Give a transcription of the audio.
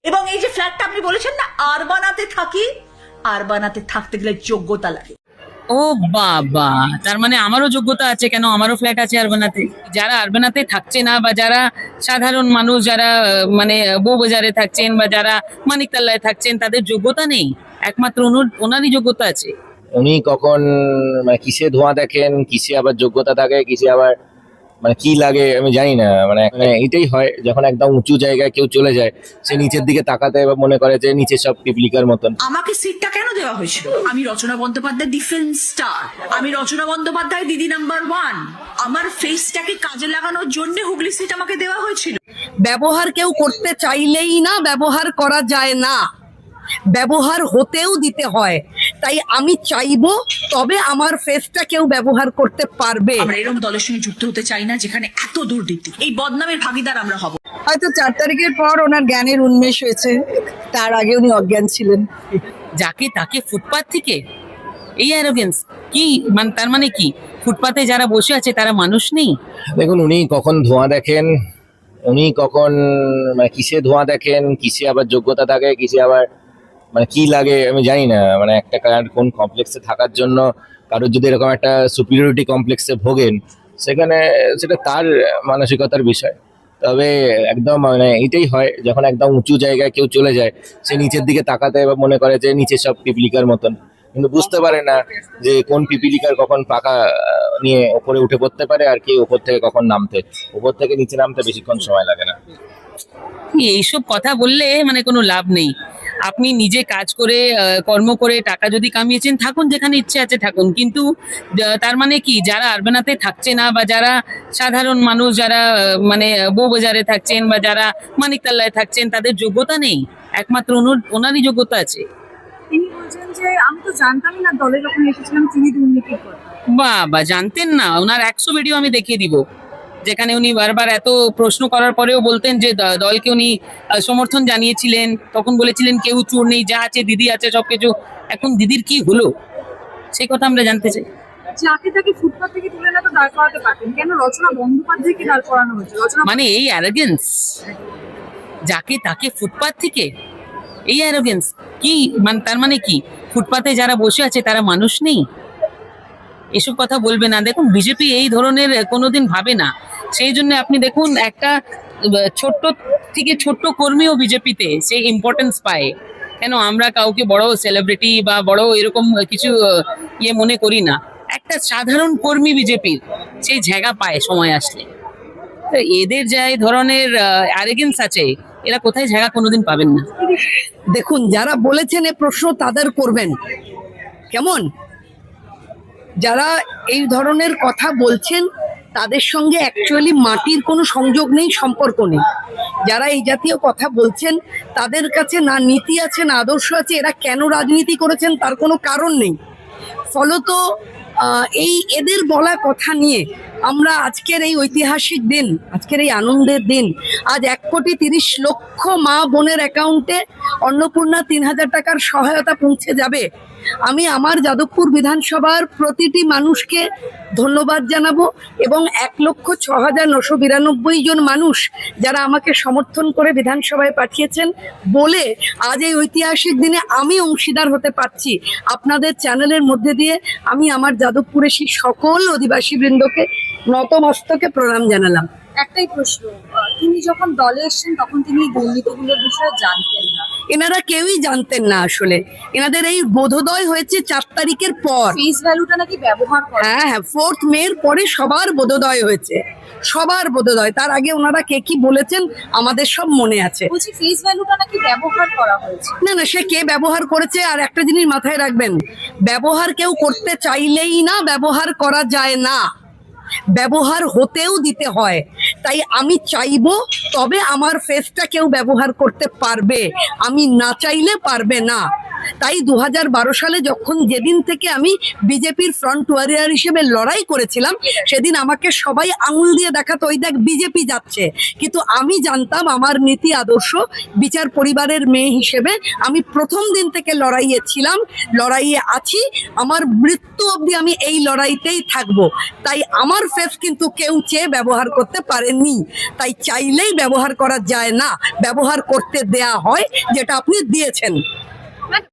এবং এই যে ফ্ল্যাটটা আপনি বলেছেন না আরবানাতে থাকি, আরবানাতে থাকতে গেলে যোগ্যতা লাগে। ও বাবা, তার মানে আমারও যোগ্যতা আছে, কেন আমারও ফ্ল্যাট আছে আরবানাতে। যারা আরবানাতে থাকছে না বা যারা সাধারণ মানুষ, যারা মানে বউবাজারে থাকছেন বা যারা মানিকতলায় থাকছেন, তাদের যোগ্যতা নেই, একমাত্র ওনারই যোগ্যতা আছে। উনি কখন মানে কিসে ধোঁয়া দেখেন, কিসে আবার যোগ্যতা থাকে, কিসে আবার মানে কি লাগে আমি জানি না। মানে এটাই হয় যখন একদম উঁচু জায়গায় কেউ চলে যায়, সে নিচের দিকে তাকাতে বা মনে করে যে নিচে সব পিপলিকার মতন। আমাকে সিটটা কেন দেওয়া হয়েছিল? আমি রচনা বন্দ্যোপাধ্যায় ডিফেন্স স্টার, আমি রচনা বন্দ্যোপাধ্যায় দিদি নাম্বার 1। আমার ফেসটাকে কাজে লাগানোর জন্য হুগলি সিট আমাকে দেওয়া হয়েছিল। ব্যবহার কেউ করতে চাইলেই না ব্যবহার করা যায় না, ব্যবহার হতেও দিতে হয়। তাই আমি চাইবো তবে আমার ফেসটা কেউ ব্যবহার করতে পারবে। আমরা এরকম দলের সঙ্গে যুক্ত হতে চাই না যেখানে এত দুর্নীতি। এই বদনামের ভাগিদার আমরা হব। হয়তো 4 তারিখের পর ওনার জ্ঞানের উন্মেষ হয়েছে, তার আগে উনি অজ্ঞান ছিলেন। যাকে তাকে ফুটপাত থেকে, এই অ্যারোগেন্স কি মানে? তার মানে কি ফুটপাতে যারা বসে আছে তারা মানুষ নেই? দেখুন, উনি কখন ধোঁয়া দেখেন, উনি কখন মানে কিসে ধোঁয়া দেখেন, কিসে আবার যোগ্যতা থাকে, কিসে আবার মানে কি লাগে আমি জানি না। মানে একটা কোন কমপ্লেক্সে থাকার জন্য কারোর যদি এরকম একটা সুপিরিয়রিটি কমপ্লেক্সে ভোগেন, সেখানে সেটা তার মানসিকতার বিষয়। তবে একদম মানে এটাই হয় যখন একদম উঁচু জায়গায় কেউ চলে যায়, সে নিচের দিকে তাকাতে বা মনে করে যে নিচে সব পিপলিকার মতন, কিন্তু বুঝতে পারে না যে কোন পিপিলিকার কখন পাকা নিয়ে ওপরে উঠে পড়তে পারে আর কি ওপর থেকে কখন নামতে। ওপর থেকে নিচে নামতে বেশিক্ষণ সময় লাগে না। এইসব কথা বললে মানে কোনো লাভ নেই। আপনি নিজে কাজ করে কর্ম করে টাকা যদি কামিয়েছেন, থাকুন, যেখানে ইচ্ছে আছে থাকুন, কিন্তু তার মানে কি যারা আরবানাতে থাকছে না বা যারা সাধারণ মানুষ, যারা মানে বউবাজারে থাকছেন বা যারা মানিকতলায় থাকছেন, তাদের যোগ্যতা নেই, একমাত্র ওনারই যোগ্যতা আছে। তিনি বলছেন যে আমি তো জানতামই না দলে যখন এসেছিলাম তিনি দুর্নীতির কথা। বাবা, জানতেন না? ওনার 100 ভিডিও আমি দেখিয়ে দিব, যেখানে উনি বারবার এত প্রশ্ন করার পরেও বলতেন যে দলকে উনি সমর্থন জানিয়েছিলেন, তখন বলেছিলেন কেউ চোর নেই, যা আছে দিদি আছে সবকিছু। এখন দিদির কি হলো সেই কথা আমরা জানতে চাই। যাকে তাকে ফুটপাত থেকে তুলে না তো দাঁড় করাতে পারতেন, কেন রচনা বন্দ্যোপাধ্যায়কে দাঁড় করানো হয়েছে? রচনা মানে এই অ্যারোগেন্স, যাকে তাকে ফুটপাত থেকে, এই অ্যারোগেন্স কি মানে? তার মানে কি ফুটপাতে যারা বসে আছে তারা মানুষ নেই? এসব কথা বলবে না। দেখুন, বিজেপি এই ধরনের কোনোদিন ভাবে না। সেই জন্য আপনি দেখুন, একটা ছোট্ট থেকে ছোট্ট কর্মীও বিজেপিতে সেই ইম্পর্টেন্স পায়। কেন আমরা কাউকে বড় সেলিব্রিটি বা বড় এরকম কিছু ইয়ে মনে করি না। একটা সাধারণ কর্মী বিজেপির সেই জায়গা পায় সময় আসলে। তো এদের যা এই ধরনের অ্যারোগেন্স আছে, এরা কোথায় জায়গা কোনোদিন পাবেন না। দেখুন, যারা বলেছেন এ প্রশ্ন তাদের করবেন কেমন, যারা এই ধরনের কথা বলছেন তাদের সঙ্গে অ্যাকচুয়ালি মাটির কোনো সংযোগ নেই, সম্পর্ক নেই। যারা এই জাতীয় কথা বলছেন তাদের কাছে না নীতি আছে না আদর্শ আছে। এরা কেন রাজনীতি করেছেন তার কোনো কারণ নেই। ফলত এই এদের বলা কথা নিয়ে আমরা আজকের এই ঐতিহাসিক দিন, আজকের এই আনন্দের দিন, আজ 1,30,00,000 মা বোনের অ্যাকাউন্টে অন্নপূর্ণা 3,000 টাকার সহায়তা পৌঁছে যাবে। আমি আমার যাদবপুর বিধানসভার প্রতিটি মানুষকে ধন্যবাদ জানাবো এবং 1,06,992 জন মানুষ যারা আমাকে সমর্থন করে বিধানসভায় পাঠিয়েছেন বলে আজ এই ঐতিহাসিক দিনে আমি অংশীদার হতে পারছি। আপনাদের চ্যানেলের মধ্যে দিয়ে আমি আমার যাদবপুরে সেই সকল অধিবাসী বৃন্দকে নতমস্তকে প্রণাম জানালাম। একটাই প্রশ্ন, তিনি যখন দলে এসেছেন তখন তিনি দুর্নীতিগুলোর বিষয়ে জানতেন না? এনারা কেউই জানতেন না আসলে। এনাদের এই বোধোদয় হয়েছে 4 তারিখের পর। ফেস ভ্যালুটা নাকি ব্যবহার করে। হ্যাঁ, 4th মের পরে সবার বোধোদয় হয়েছে, সবার বোধোদয়। তার আগে ওনারা কে কি বলেছেন আমাদের সব মনে আছে। বলছি ফেস ভ্যালুটা নাকি ব্যবহার করা হয়েছে। না না, সে কে ব্যবহার করেছে। আর একটা জিনিস মাথায় রাখবেন, ব্যবহার কেউ করতে চাইলেই না ব্যবহার করা যায় না, ব্যবহার হতেও দিতে হয়। তাই আমি চাইবো তবে আমার ফেসটা কেউ ব্যবহার করতে পারবে, আমি না চাইলে পারবে না। তাই 2012 সালে যখন যেদিন থেকে আমি বিজেপির ফ্রন্ট ওয়ারিয়ার হিসেবে লড়াই করেছিলাম, সেদিন আমাকে সবাই আঙুল দিয়ে দেখাতো, ওই দেখ বিজেপি যাচ্ছে। কিন্তু আমি জানতাম আমার নীতি আদর্শ, বিচার পরিবারের মেয়ে হিসেবে আমি প্রথম দিন থেকে লড়াইয়ে ছিলাম, লড়াইয়ে আছি, আমার মৃত্যু অবধি আমি এই লড়াইতেই থাকবো। তাই আমার ফেস কিন্তু কেউ চেয়ে ব্যবহার করতে পারেনি, তাই চাইলেই ব্যবহার করা যায় না, ব্যবহার করতে দেয়া হয়, যেটা আপনি দিয়েছেন।